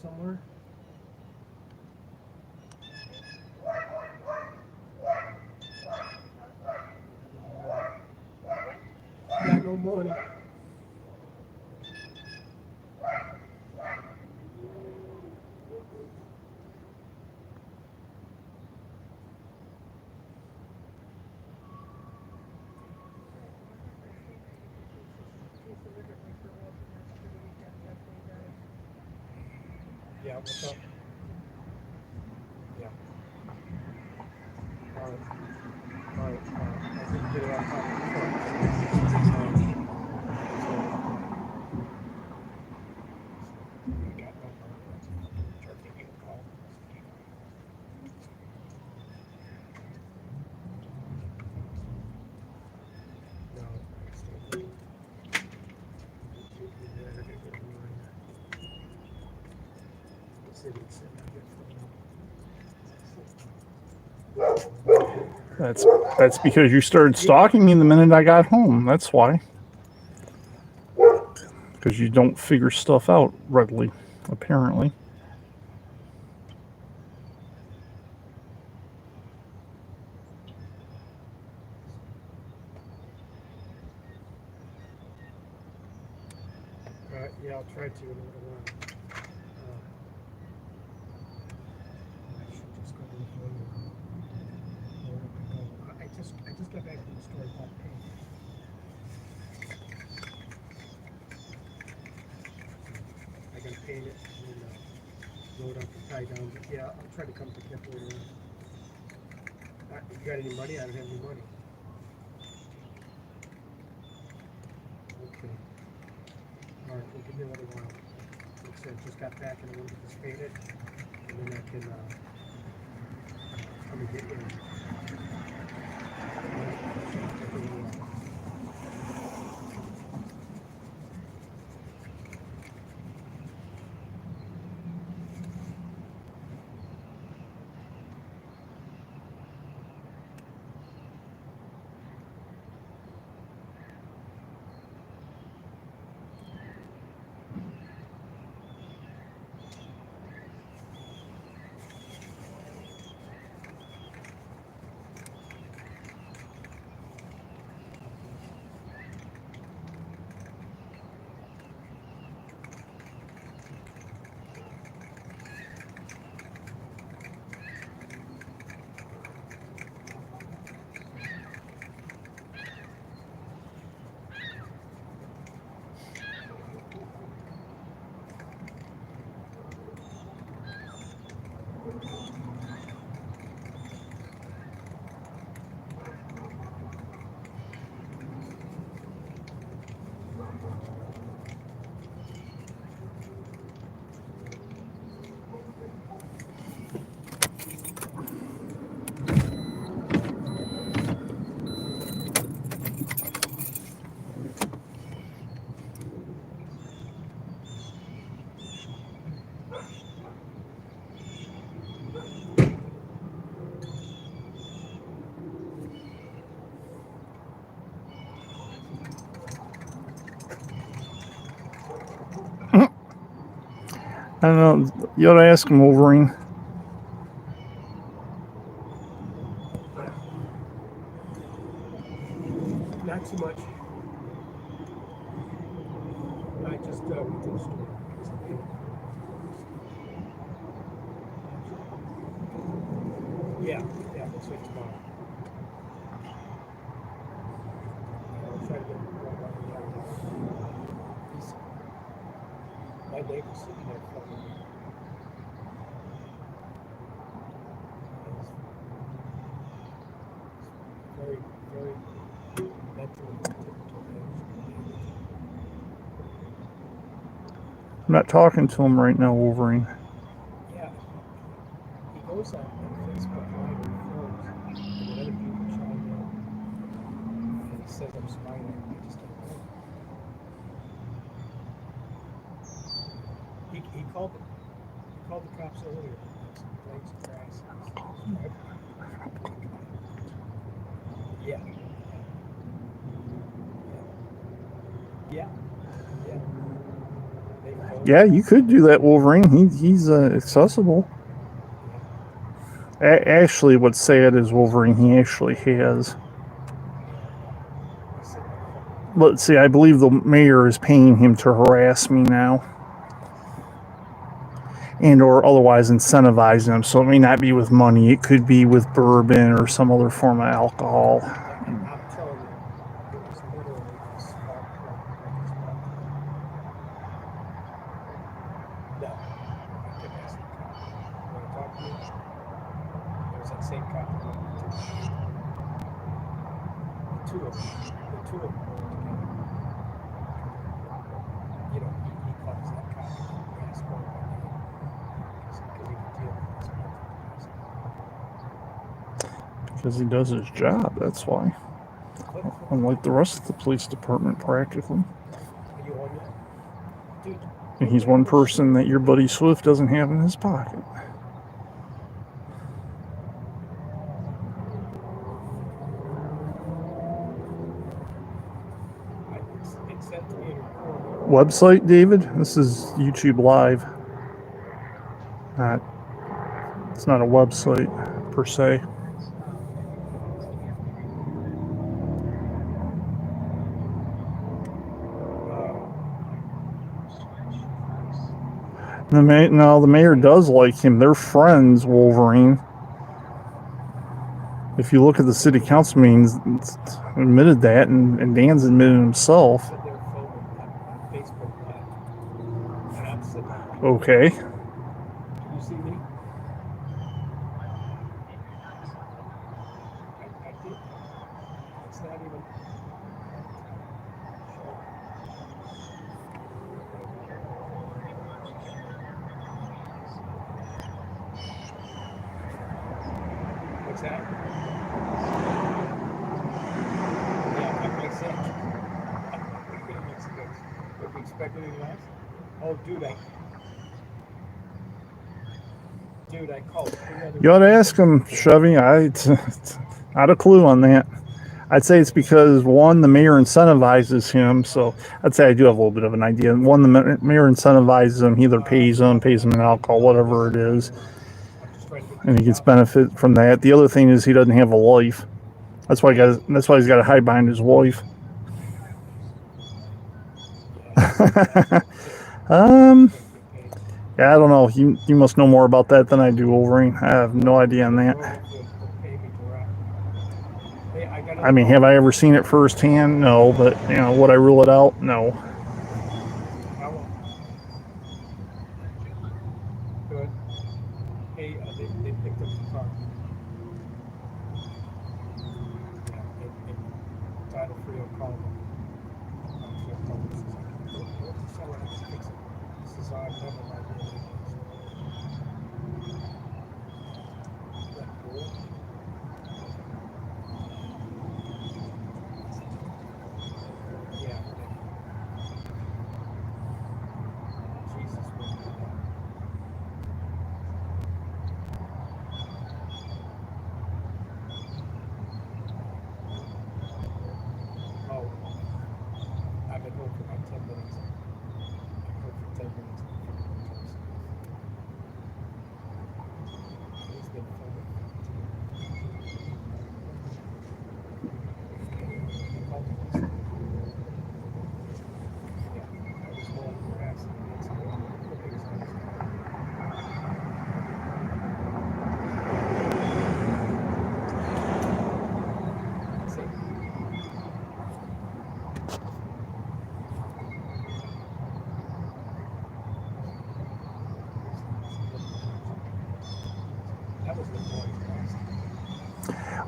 somewhere. Got no money. Yeah, what's up? Yeah. All right. All right. I didn't get it on top of the phone. I got no money. Try taking a call. No, I stayed there. Yeah, I gotta go to mine. City, That's because you started stalking me the minute I got home. That's why. Because you don't figure stuff out readily, apparently. yeah, I'll try to in a little while. I should just go to the phone. I just got back from the store and bought paint. I gotta paint it and load up and tie down. But yeah, I'll try to come pick it up later on. You got any money? I don't have any money. Okay. All right, well, give me a little while. Like I said, just got back and I want to get this painted, and then I can come and get you. I don't know. You ought to ask him, Wolverine. Not too much. I just went to the store. Yeah, that's it tomorrow. I'll try to get my neighbor's sitting there filming me. Very, very mentally I'm not talking to him right now, Wolverine. yeah, he goes on Facebook Live and films, and then other people chime in, and he says I'm spying. I just don't know. He called the cops earlier. Some blades of grass. Yeah. Yeah. Yeah. They phone. Yeah, you could do that, Wolverine. He's accessible. Actually, what's sad is Wolverine, he actually has. I said my phone. Let's see, I believe the mayor is paying him to harass me now. And or otherwise incentivize him. So it may not be with money. It could be with bourbon or some other form of alcohol. And I'm telling you, it was literally a spark plug, like a spark plug. No, I kept asking the cop. You want to talk to me? It was that same cop that went to the two of them. The two of them were together. You know, he calls that cop the asshole by name because he can deal with this motherfucker. Because he does his job, that's why. Unlike the rest of the police department, practically. Are you on yet? Dude. And he's one person that your buddy Swift doesn't have in his pocket. It sent to me in recording. Website, David? This is YouTube Live. It's not a website per se. The mayor does like him. They're friends, Wolverine. If you look at the city council meetings, it's admitted that, and Dan's admitted himself. Said they're filming on Facebook Live. And I'm sitting there. Okay. Can you see me? I did. It's not even. What's that? Yeah, like I said. If we expect anything else? Oh, dude, I called 3 other. You ought to ask him, Chevy. Not a clue on that. I'd say it's because, one, the mayor incentivizes him, so I'd say I do have a little bit of an idea. One, the mayor incentivizes him, he either pays him in alcohol, whatever it is, and he gets benefit from that. The other thing is he doesn't have a life. That's why he's got to hide behind his wife. Yeah, I don't know. You must know more about that than I do, Wolverine. I have no idea on that. I mean, have I ever seen it firsthand? No, but would I rule it out? No. Good. Hey, they picked up the car. Title free will call them. This is our never my business. That cool? Yeah. Jesus will do that. Oh, I've been home for about 10 minutes. I'm home for 10 minutes. He's been filming.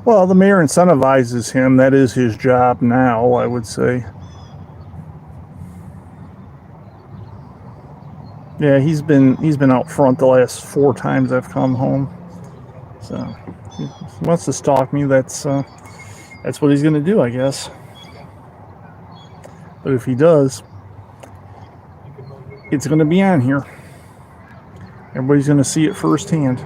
Well, the mayor incentivizes him. That is his job now, I would say. Yeah, he's been out front the last 4 times I've come home. So he wants to stalk me. That's what he's going to do, I guess. But if he does, it's going to be on here. Everybody's going to see it firsthand.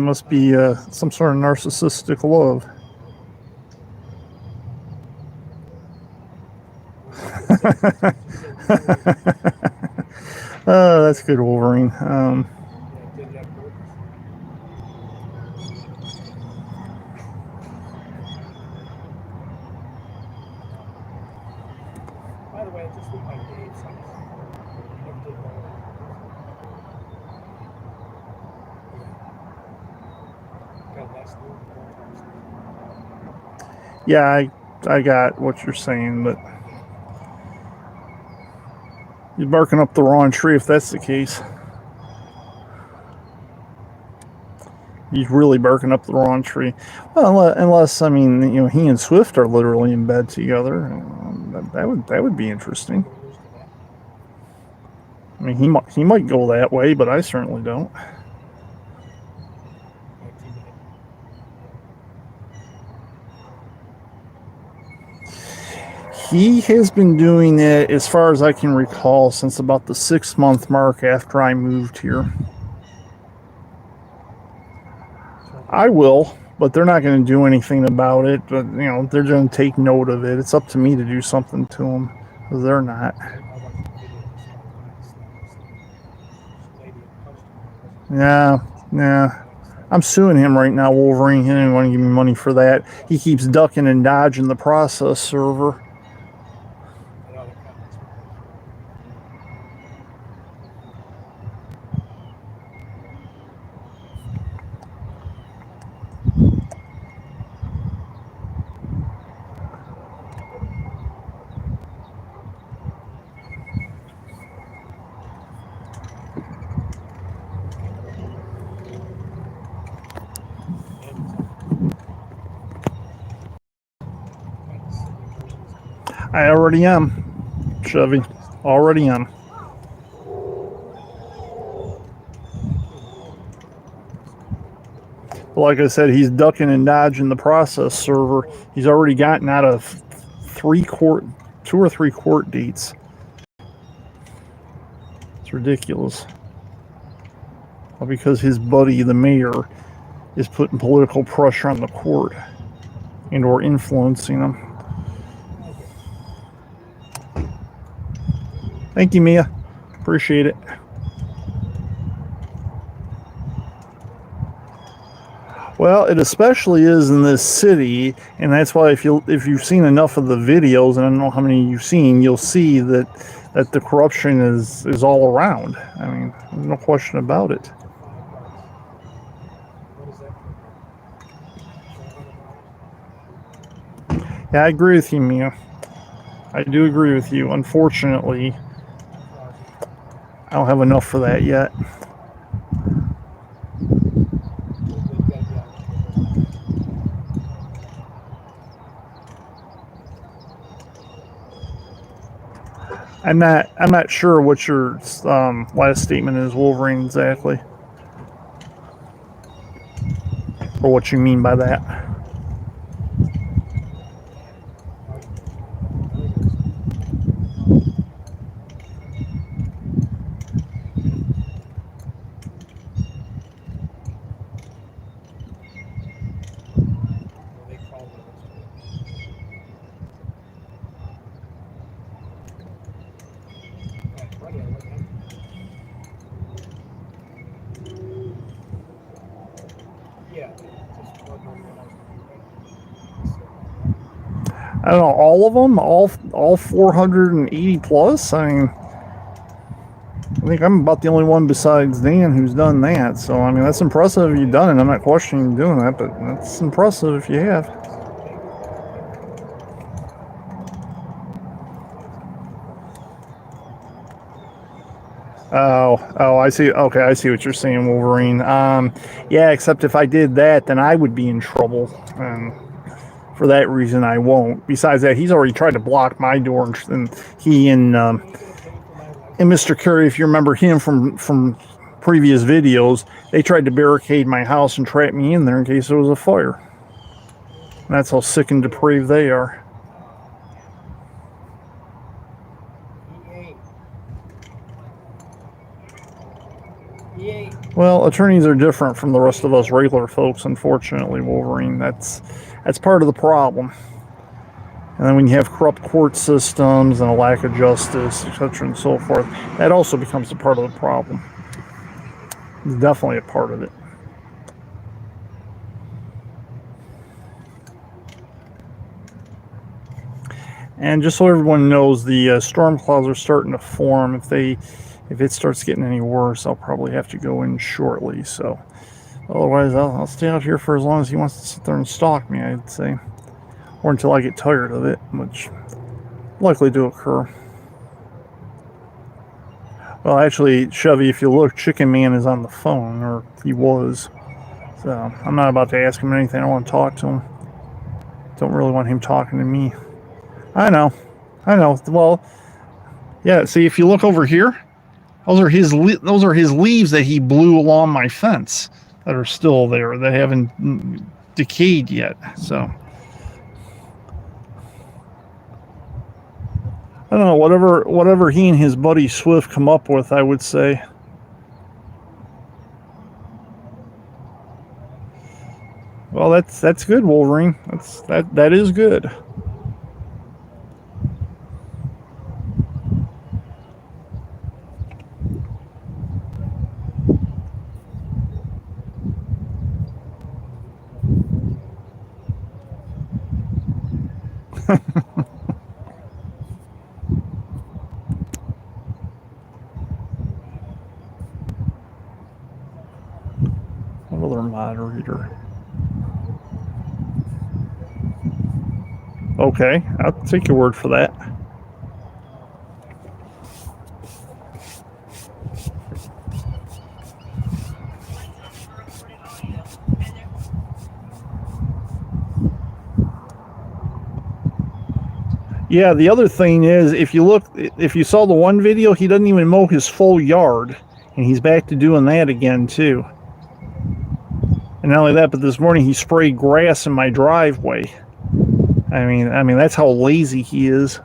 must be some sort of narcissistic love. Oh, that's good, Wolverine. Yeah, did it on purpose. By the way, I just looked my Dave's house. Never did know that. Yeah. Got a nice little house. Yeah, I got what you're saying, but you're barking up the wrong tree if that's the case. He's really barking up the wrong tree. Well, unless I mean, you know, he and Swift are literally in bed together. That would be interesting. I mean, he might go that way, but I certainly don't. He has been doing it, as far as I can recall, since about the 6-month mark after I moved here. I will, but they're not going to do anything about it. But you know, they're going to take note of it. It's up to me to do something to them, because they're not. Yeah. I'm suing him right now, Wolverine. He didn't want to give me money for that. He keeps ducking and dodging the process server. I already am, Chevy. Already am. But like I said, he's ducking and dodging the process server. He's already gotten out of 2 or 3 court dates. It's ridiculous. Well, because his buddy, the mayor, is putting political pressure on the court and or influencing them. Thank you, Mia. Appreciate it. Well, it especially is in this city, and that's why if you've seen enough of the videos, and I don't know how many you've seen, you'll see that the corruption is all around. I mean, there's no question about it. Yeah, I agree with you, Mia. I do agree with you. Unfortunately, I don't have enough for that yet. I'm not sure what your last statement is, Wolverine, exactly, or what you mean by that. I don't know, all of them, all 480 plus. I mean, I think I'm about the only one besides Dan who's done that. So I mean, that's impressive if you've done it. I'm not questioning you doing that, but that's impressive if you have. Oh, I see. Okay, I see what you're saying, Wolverine. Yeah, except if I did that, then I would be in trouble. And for that reason, I won't. Besides that, he's already tried to block my door, and he and Mr. Curry, if you remember him from previous videos, they tried to barricade my house and trap me in there in case there was a fire. And that's how sick and depraved they are. Well, attorneys are different from the rest of us regular folks, unfortunately, Wolverine. That's part of the problem. And then when you have corrupt court systems and a lack of justice, etc., and so forth, that also becomes a part of the problem. It's definitely a part of it. And just so everyone knows, the storm clouds are starting to form. If it starts getting any worse, I'll probably have to go in shortly. So otherwise, I'll stay out here for as long as he wants to sit there and stalk me, I'd say. Or until I get tired of it, which likely to occur. Well, actually, Chevy, if you look, Chicken Man is on the phone, or he was. So I'm not about to ask him anything. I want to talk to him. Don't really want him talking to me. I know. Well, yeah. See, if you look over here, those are his leaves that he blew along my fence that are still there. That haven't decayed yet. So I don't know. Whatever he and his buddy Swift come up with, I would say. Well, that's good, Wolverine. That is good. Another moderator. Okay, I'll take your word for that. Yeah, the other thing is, if you saw the one video, he doesn't even mow his full yard, and he's back to doing that again too. And not only that, but this morning he sprayed grass in my driveway. I mean that's how lazy he is.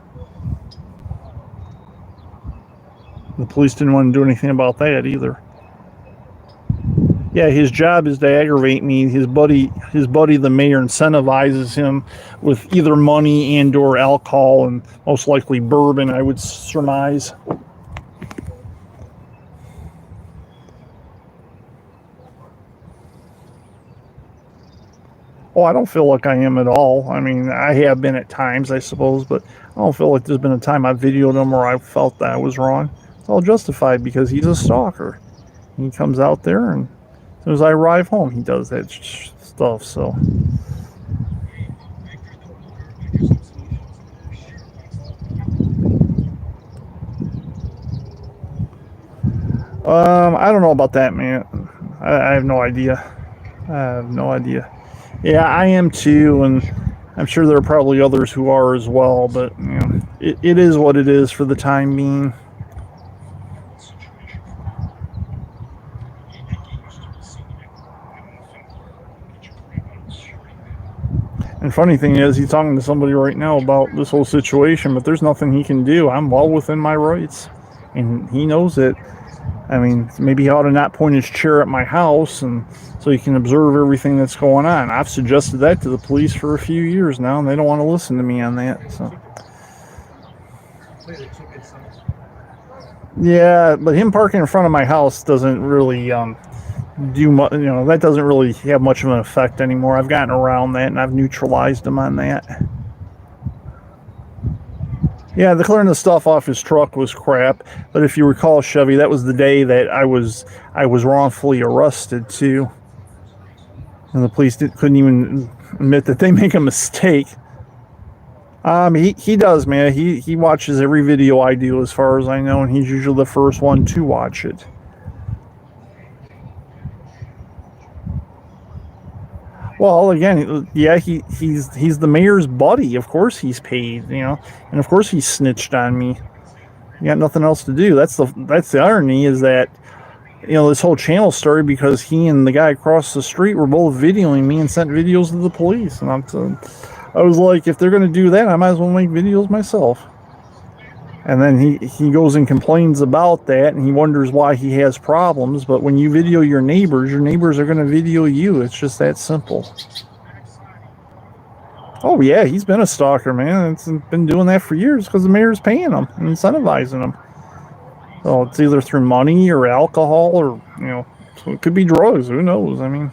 The police didn't want to do anything about that either. Yeah, his job is to aggravate me. His buddy, the mayor, incentivizes him with either money and or alcohol, and most likely bourbon, I would surmise. Oh, I don't feel like I am at all. I mean, I have been at times, I suppose, but I don't feel like there's been a time I've videoed him where I felt that I was wrong. It's all justified because he's a stalker. He comes out there, and as soon as I arrive home, he does that stuff. So I don't know about that, man. I have no idea. Yeah, I am too, and I'm sure there are probably others who are as well, but you know, it is what it is for the time being. And funny thing is, he's talking to somebody right now about this whole situation, but there's nothing he can do. I'm well within my rights, and he knows it. I mean, maybe he ought to not point his chair at my house, and so he can observe everything that's going on. I've suggested that to the police for a few years now, and they don't want to listen to me on that. So, yeah, but him parking in front of my house doesn't really do much. You know, that doesn't really have much of an effect anymore. I've gotten around that, and I've neutralized him on that. Yeah, the clearing the stuff off his truck was crap. But if you recall, Chevy, that was the day that I was wrongfully arrested too, and the police couldn't even admit that they make a mistake. He does, man. He watches every video I do, as far as I know, and he's usually the first one to watch it. Well, again, yeah, he's the mayor's buddy. Of course he's paid, you know, and of course he snitched on me. You got nothing else to do. That's the irony, is that, you know, this whole channel started because he and the guy across the street were both videoing me and sent videos to the police. And I was like, if they're going to do that, I might as well make videos myself. And then he goes and complains about that, and he wonders why he has problems. But when you video your neighbors are going to video you. It's just that simple. Oh yeah, he's been a stalker, man. It's been doing that for years because the mayor's paying him and incentivizing him. So it's either through money or alcohol or, so it could be drugs. Who knows? I mean,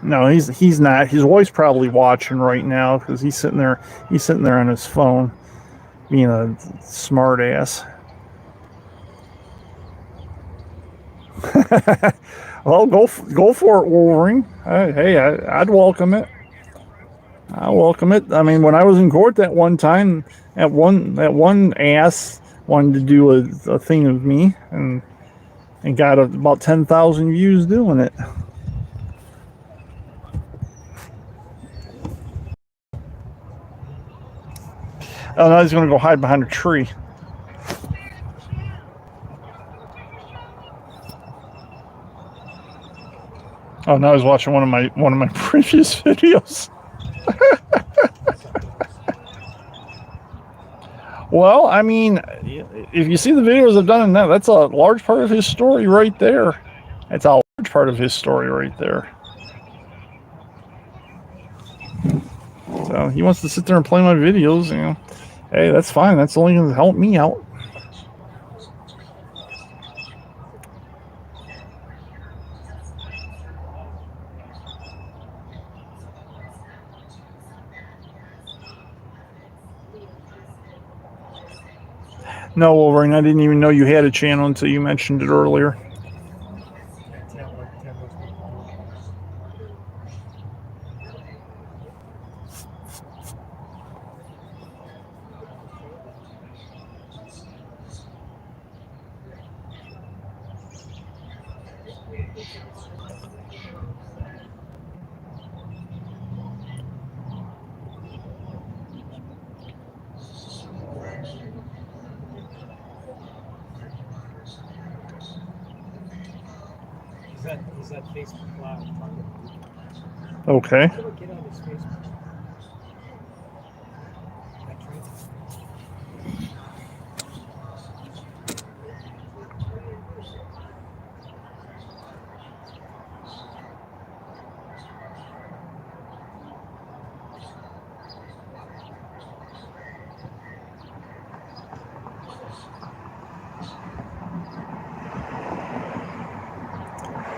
no, he's not. His wife's probably watching right now because he's sitting there on his phone, being a smart ass. Well, go for it, Wolverine. Hey, I'd welcome it. I welcome it. I mean, when I was in court that one time, that one ass wanted to do a thing with me, and got about 10,000 views doing it. Oh, now he's going to go hide behind a tree. Oh, now he's watching one of my previous videos. Well, I mean, if you see the videos I've done in that's a large part of his story right there. That's a large part of his story right there. So he wants to sit there and play my videos, Hey, that's fine. That's only going to help me out. No, Wolverine, I didn't even know you had a channel until you mentioned it earlier. Is that Facebook Live? Okay. Get on his Facebook.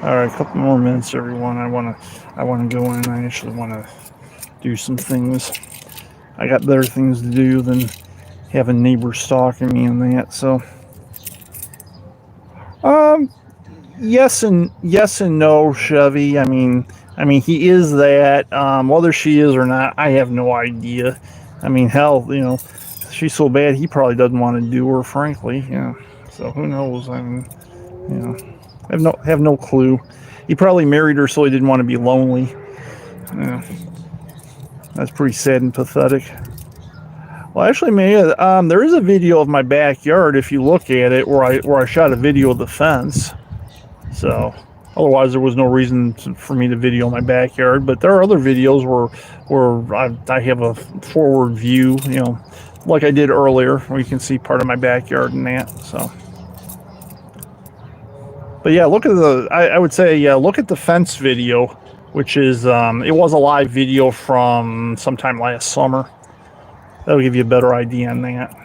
All right, a couple more minutes, everyone. I want to go in. I actually want to do some things. I got better things to do than having neighbors stalking me and that. So, yes and no, Chevy. I mean, he is that. Whether she is or not, I have no idea. I mean, hell, she's so bad he probably doesn't want to do her, frankly. So who knows? I mean, have no clue. He probably married her so he didn't want to be lonely. That's pretty sad and pathetic. Well, actually, there is a video of my backyard if you look at it, where I shot a video of the fence. So, otherwise there was no reason for me to video my backyard. But there are other videos where I have a forward view, like I did earlier, where you can see part of my backyard and that. So. But yeah, look at I would say, look at the fence video, which is, it was a live video from sometime last summer. That'll give you a better idea on that.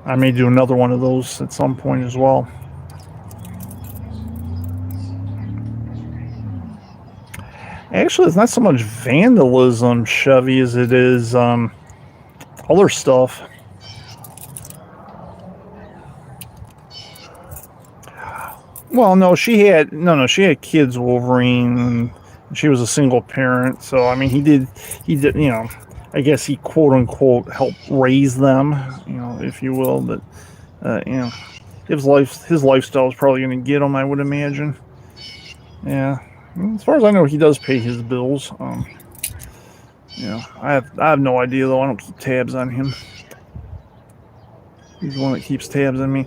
I may do another one of those at some point as well. Actually, it's not so much vandalism, Chevy, as it is other stuff. Well, no, she had kids, Wolverine, and she was a single parent. So I mean, he did, I guess he quote unquote helped raise them, if you will. But his lifestyle is probably going to get him, I would imagine. Yeah, as far as I know, he does pay his bills. I have no idea though. I don't keep tabs on him. He's the one that keeps tabs on me.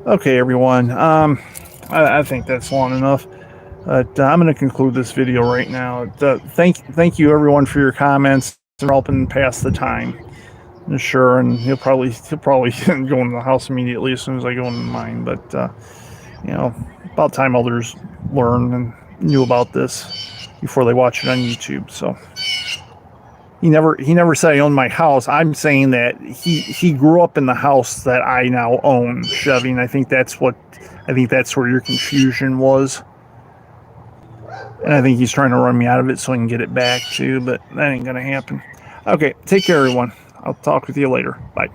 Okay, everyone. I think that's long enough. But I'm going to conclude this video right now. Thank you, everyone, for your comments and helping pass the time. Sure, and he'll probably go into the house immediately as soon as I go into mine. But about time others learn and knew about this before they watch it on YouTube. So he never said I owned my house. I'm saying that he grew up in the house that I now own, Chevy, and I think that's where your confusion was. And I think he's trying to run me out of it so I can get it back too, but that ain't gonna happen. Okay, take care, everyone. I'll talk with you later. Bye.